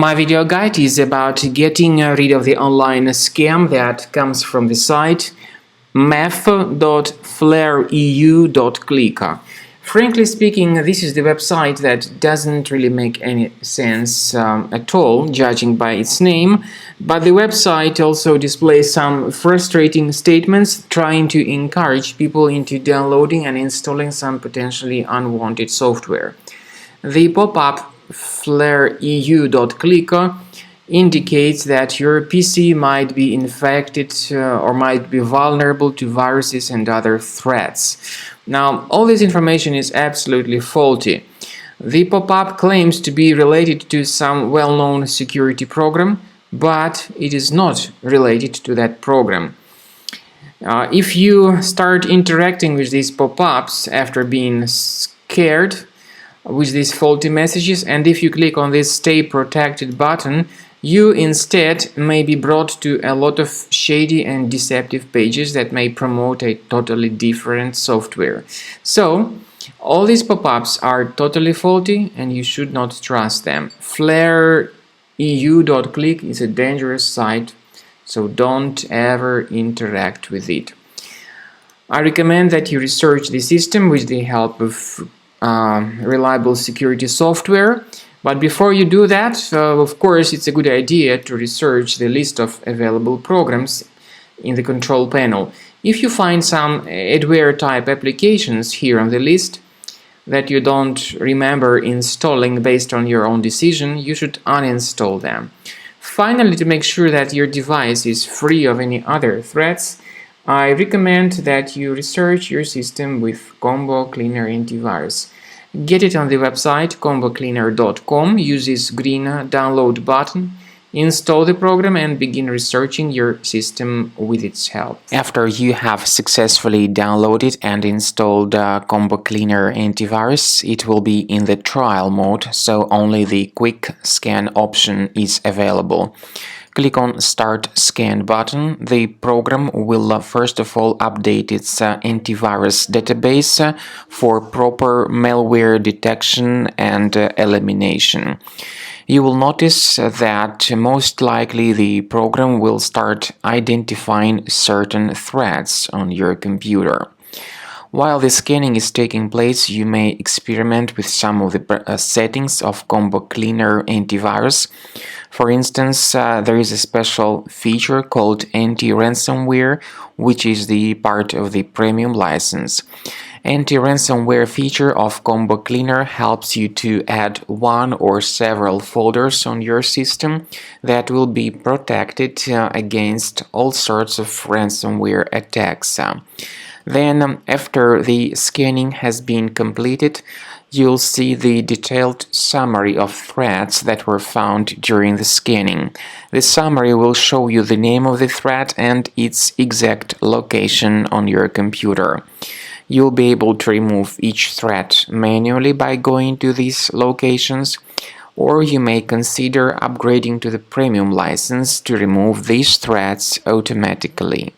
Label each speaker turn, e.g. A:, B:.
A: My video guide is about getting rid of the online scam that comes from the site Maf.flareu.click. Frankly speaking, this is the website that doesn't really make any sense at all, judging by its name, but the website also displays some frustrating statements trying to encourage people into downloading and installing some potentially unwanted software. The pop-up Maf.flareu.click indicates that your PC might be infected or might be vulnerable to viruses and other threats. Now, all this information is absolutely faulty. The pop-up claims to be related to some well-known security program, but it is not related to that program. If you start interacting with these pop-ups after being scared with these faulty messages, and if you click on this Stay Protected button, you instead may be brought to a lot of shady and deceptive pages that may promote a totally different software. So, all these pop-ups are totally faulty and you should not trust them. Maf.flareu.click is a dangerous site, so don't ever interact with it. I recommend that you research the system with the help of reliable security software. But before you do that, of course, it's a good idea to research the list of available programs in the control panel. If you find some adware type applications here on the list that you don't remember installing based on your own decision, you should uninstall them. Finally, to make sure that your device is free of any other threats, I recommend that you research your system with Combo Cleaner Antivirus. Get it on the website combocleaner.com, use this green download button, install the program and begin researching your system with its help.
B: After you have successfully downloaded and installed Combo Cleaner Antivirus, it will be in the trial mode, so only the quick scan option is available. Click on Start Scan button. The program will first of all update its antivirus database for proper malware detection and elimination. You will notice that most likely the program will start identifying certain threats on your computer. While the scanning is taking place, you may experiment with some of the settings of Combo Cleaner Antivirus. For instance, there is a special feature called anti-ransomware, which is the part of the premium license. Anti-ransomware feature of Combo Cleaner helps you to add one or several folders on your system that will be protected against all sorts of ransomware attacks. Then, after the scanning has been completed, you'll see the detailed summary of threats that were found during the scanning. The summary will show you the name of the threat and its exact location on your computer. You'll be able to remove each threat manually by going to these locations, or you may consider upgrading to the premium license to remove these threats automatically.